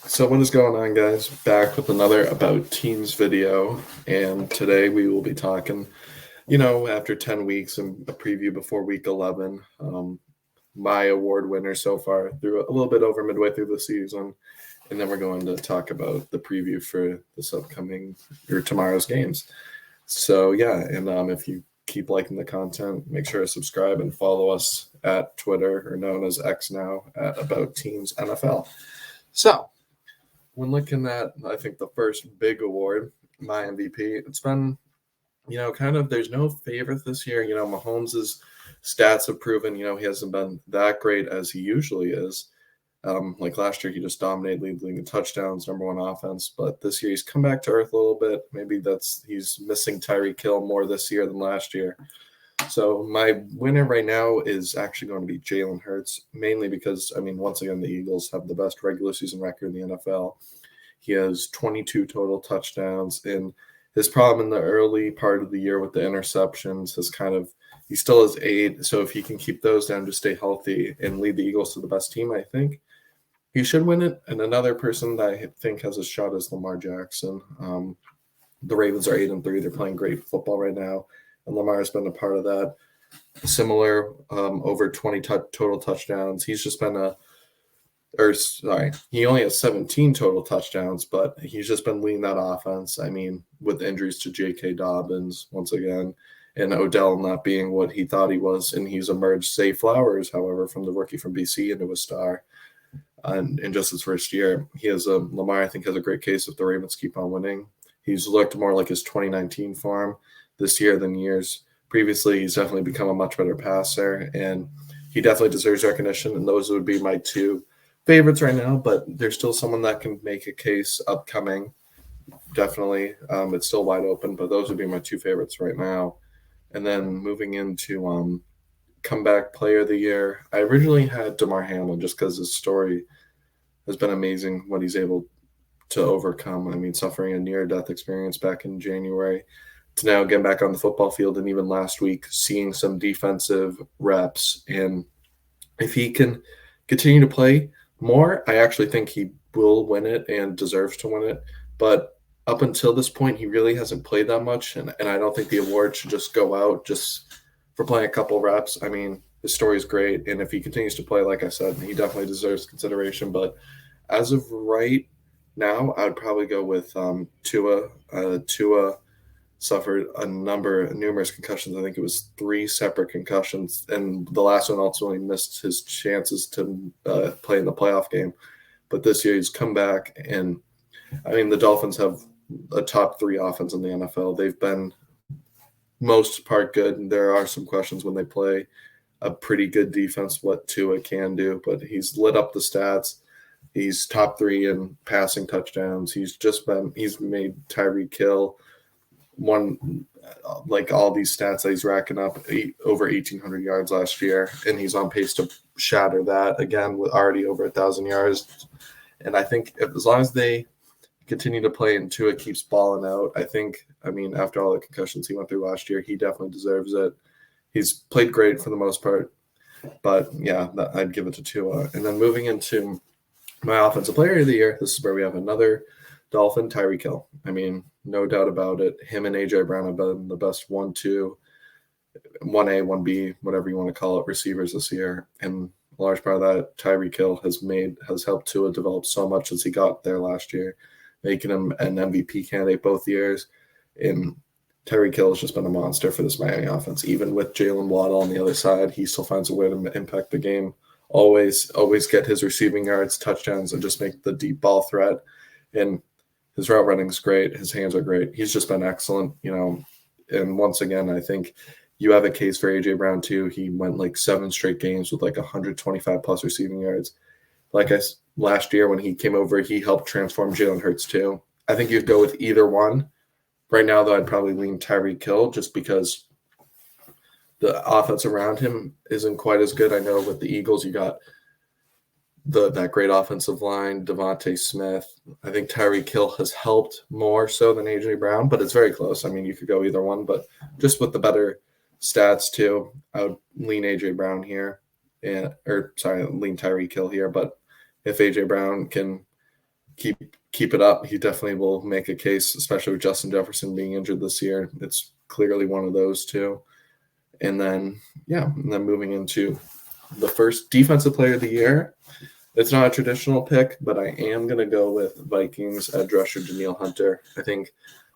So what is going on, guys? Back with another About Teams video, and today we will be talking, after 10 weeks and a preview before week 11, my award winner so far through a little bit over midway through the season, and then we're going to talk about the preview for this upcoming or tomorrow's games. So yeah, and if you keep liking the content, make sure to subscribe and follow us at Twitter, or known as X now, at About Teams NFL. So when looking at, I think, the first big award, my MVP, it's been, kind of, there's no favorite this year. Mahomes' stats have proven, he hasn't been that great as he usually is. Like last year, he just dominated, leading in touchdowns, number one offense. But this year, he's come back to earth a little bit. Maybe he's missing Tyreek Hill more this year than last year. So my winner right now is actually going to be Jalen Hurts, mainly because, once again, the Eagles have the best regular season record in the NFL. He has 22 total touchdowns, and his problem in the early part of the year with the interceptions he still has 8. So if he can keep those down to stay healthy and lead the Eagles to the best team, I think he should win it. And another person that I think has a shot is Lamar Jackson. The Ravens are 8-3. They're playing great football right now, and Lamar has been a part of that. Similar, over 20 total touchdowns. He's just been he only has 17 total touchdowns, but he's just been leading that offense. With injuries to J.K. Dobbins once again, and Odell not being what he thought he was, and he's emerged, Zay Flowers, however, from the rookie from BC into a star. And in just his first year, Lamar, I think, has a great case if the Ravens keep on winning. He's looked more like his 2019 form this year than years previously. He's definitely become a much better passer, and he definitely deserves recognition. And those would be my two favorites right now, but there's still someone that can make a case upcoming. Definitely. It's still wide open, but those would be my two favorites right now. And then moving into comeback player of the year, I originally had DeMar Hamlin just because his story has been amazing, what he's able to overcome. Suffering a near-death experience back in January to now get back on the football field, and even last week seeing some defensive reps. And if he can continue to play more, I actually think he will win it and deserves to win it. But up until this point, he really hasn't played that much, and I don't think the award should just go out just for playing a couple reps. His story is great, and if he continues to play, like I said, he definitely deserves consideration. But as of right now, I'd probably go with Tua. Tua suffered numerous concussions. I think it was 3 separate concussions, and the last one ultimately missed his chances to play in the playoff game. But this year he's come back, and the Dolphins have a top 3 offense in the NFL. They've been most part good, and there are some questions when they play a pretty good defense what Tua can do, but he's lit up the stats. He's top 3 in passing touchdowns. He's made Tyreek Hill one, like all these stats that he's racking up, over 1,800 yards last year, and he's on pace to shatter that again with already over 1,000 yards. And I think as long as they continue to play and Tua keeps balling out, after all the concussions he went through last year, he definitely deserves it. He's played great for the most part, but yeah, I'd give it to Tua. And then moving into my offensive player of the year, this is where we have another Dolphin, Tyreek Hill. No doubt about it. Him and A.J. Brown have been the best 1-2, 1A, 1B, whatever you want to call it, receivers this year. And a large part of that, Tyreek Hill has helped Tua develop so much as he got there last year, making him an MVP candidate both years. And Tyreek Hill has just been a monster for this Miami offense. Even with Jalen Waddle on the other side, he still finds a way to impact the game. Always get his receiving yards, touchdowns, and just make the deep ball threat. And his route running is great. His hands are great. He's just been excellent, And once again, I think you have a case for A.J. Brown too. He went like 7 straight games with like 125 plus receiving yards. Last year when he came over, he helped transform Jalen Hurts too. I think you'd go with either one. Right now, though, I'd probably lean Tyreek Hill just because the offense around him isn't quite as good. I know with the Eagles, you got that great offensive line, Devontae Smith. I think Tyreek Hill has helped more so than A.J. Brown, but it's very close. You could go either one, but just with the better stats too, I would lean A.J. Brown here, lean Tyreek Hill here. But if A.J. Brown can keep it up. He definitely will make a case, especially with Justin Jefferson being injured this year. It's clearly one of those two. And then moving into the first defensive player of the year. It's not a traditional pick, but I am going to go with Vikings edge rusher Danielle Hunter. I think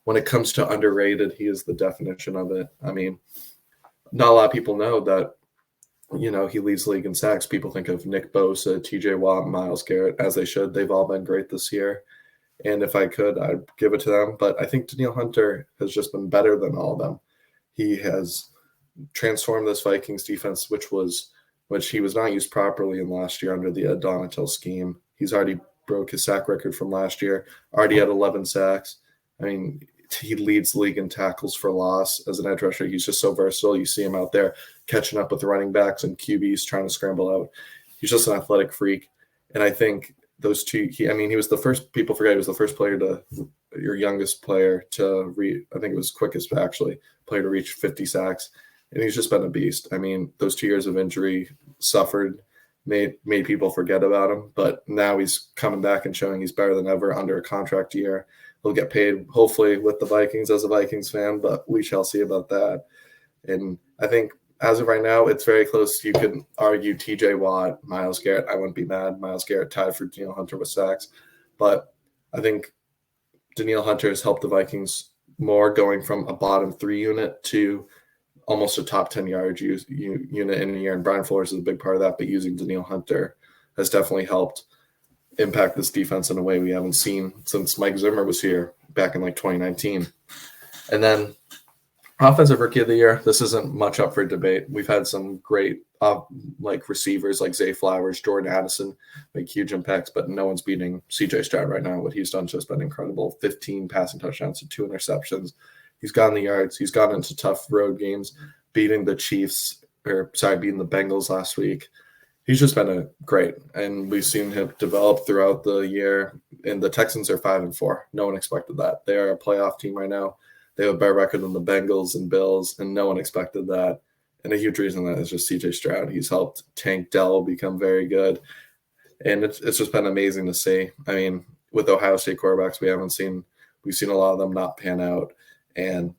when it comes to underrated, he is the definition of it. I mean, not a lot of people know that, he leads the league in sacks. People think of Nick Bosa, TJ Watt, Myles Garrett, as they should. They've all been great this year. And if I could, I'd give it to them. But I think Danielle Hunter has just been better than all of them. He has transformed this Vikings defense, which he was not used properly in last year under the Donatel scheme. He's already broke his sack record from last year, already had 11 sacks. I mean, he leads the league in tackles for loss as an edge rusher. He's just so versatile. You see him out there catching up with the running backs and QBs trying to scramble out. He's just an athletic freak. And I think those two, he was the first, people forget he was the first your youngest player to reach, I think it was quickest actually, player to reach 50 sacks. And he's just been a beast. I mean, those 2 years of injury made people forget about him. But now he's coming back and showing he's better than ever under a contract year. He'll get paid, hopefully, with the Vikings as a Vikings fan, but we shall see about that. And I think as of right now, it's very close. You can argue TJ Watt, Myles Garrett. I wouldn't be mad. Myles Garrett tied for Danielle Hunter with sacks. But I think Danielle Hunter has helped the Vikings more, going from a bottom 3 unit to almost a top 10 yards unit in a year. And Brian Flores is a big part of that, but using Danielle Hunter has definitely helped impact this defense in a way we haven't seen since Mike Zimmer was here back in 2019. And then offensive rookie of the year, this isn't much up for debate. We've had some great receivers like Zay Flowers, Jordan Addison make huge impacts, but no one's beating CJ Stroud right now. What he's done has just been incredible. 15 passing touchdowns to 2 interceptions. He's gotten the yards. He's gotten into tough road games, beating the Bengals last week. He's just been great, and we've seen him develop throughout the year. And the Texans are 5-4. No one expected that. They are a playoff team right now. They have a better record than the Bengals and Bills, and no one expected that. And a huge reason that is just CJ Stroud. He's helped Tank Dell become very good, and it's just been amazing to see. I mean, with Ohio State quarterbacks, we've seen a lot of them not pan out,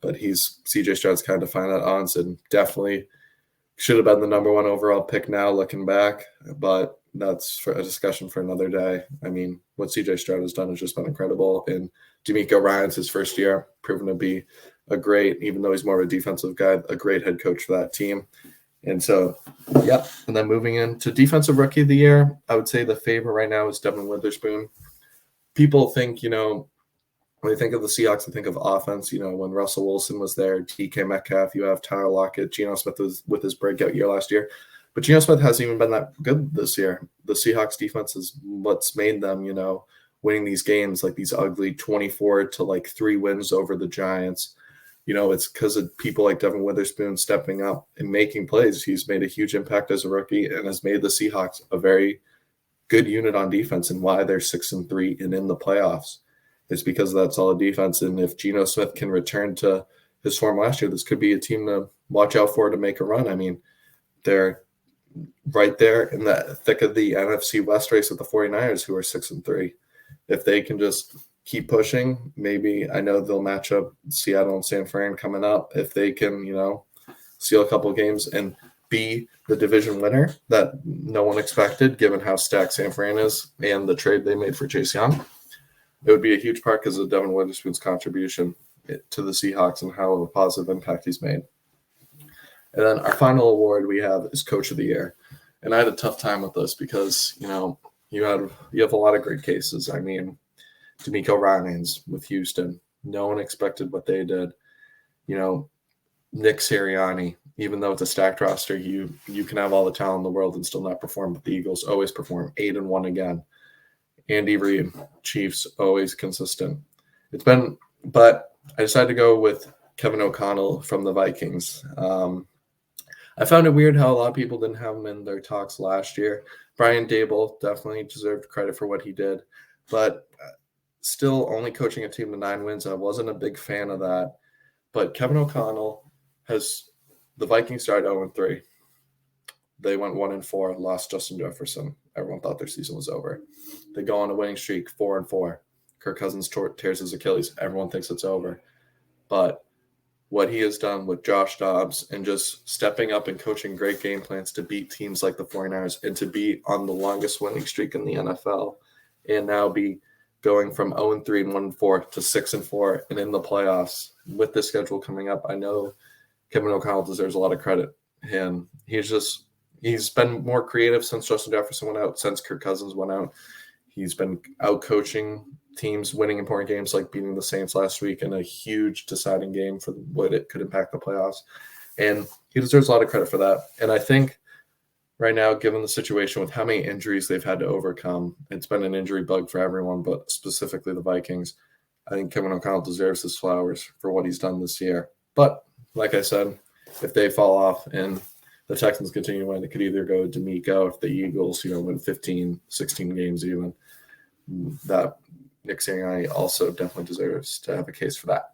but CJ Stroud's kind of defined that odds, and definitely should have been the number 1 overall pick now looking back, but that's for a discussion for another day. I mean, what CJ Stroud has done has just been incredible. And D'Amico Ryan's his first year, proven to be even though he's more of a defensive guy, a great head coach for that team. And so, yeah. And then moving into defensive rookie of the year, I would say the favorite right now is Devin Witherspoon. People think, when they think of the Seahawks, they think of offense. When Russell Wilson was there, DK Metcalf, you have Tyler Lockett, Geno Smith was with his breakout year last year. But Geno Smith hasn't even been that good this year. The Seahawks defense is what's made them, winning these games, like these ugly 24 to 3 wins over the Giants. It's because of people like Devin Witherspoon stepping up and making plays. He's made a huge impact as a rookie and has made the Seahawks a very good unit on defense, and why they're 6-3 and in the playoffs. It's because of that solid defense. And if Geno Smith can return to his form last year, this could be a team to watch out for to make a run. I mean, they're right there in the thick of the NFC West race with the 49ers, who are 6-3. If they can just keep pushing, maybe, I know they'll match up Seattle and San Fran coming up. If they can, steal a couple of games and be the division winner that no one expected, given how stacked San Fran is and the trade they made for Chase Young, it would be a huge part because of Devin Witherspoon's contribution to the Seahawks and how of a positive impact he's made. And then our final award we have is Coach of the Year. And I had a tough time with this because, you have a lot of great cases. I mean, D'Amico Ryans with Houston. No one expected what they did. Nick Sirianni, even though it's a stacked roster, you can have all the talent in the world and still not perform, but the Eagles always perform. 8-1 again. Andy Reid, Chiefs, always consistent. But I decided to go with Kevin O'Connell from the Vikings. I found it weird how a lot of people didn't have him in their talks last year. Brian Dable definitely deserved credit for what he did, but still only coaching a team to 9 wins. I wasn't a big fan of that. But Kevin O'Connell the Vikings started 0-3. They went 1-4, lost Justin Jefferson. everyone thought their season was over. They go on a winning streak, 4-4. Kirk Cousins tears his Achilles. Everyone thinks it's over. But what he has done with Josh Dobbs and just stepping up and coaching great game plans to beat teams like the 49ers and to be on the longest winning streak in the NFL and now be going from 0-3 and 1-4 to 6-4 and in the playoffs with the schedule coming up. I know Kevin O'Connell deserves a lot of credit. And he's been more creative since Justin Jefferson went out, since Kirk Cousins went out. He's been out coaching teams, winning important games like beating the Saints last week in a huge deciding game for what it could impact the playoffs. And he deserves a lot of credit for that. And I think right now, given the situation with how many injuries they've had to overcome, it's been an injury bug for everyone, but specifically the Vikings. I think Kevin O'Connell deserves his flowers for what he's done this year. But like I said, if they fall off and the Texans continue to win, it could either go to D'Amico if the Eagles, win 15, 16 games even. That Nick Sirianni also definitely deserves to have a case for that.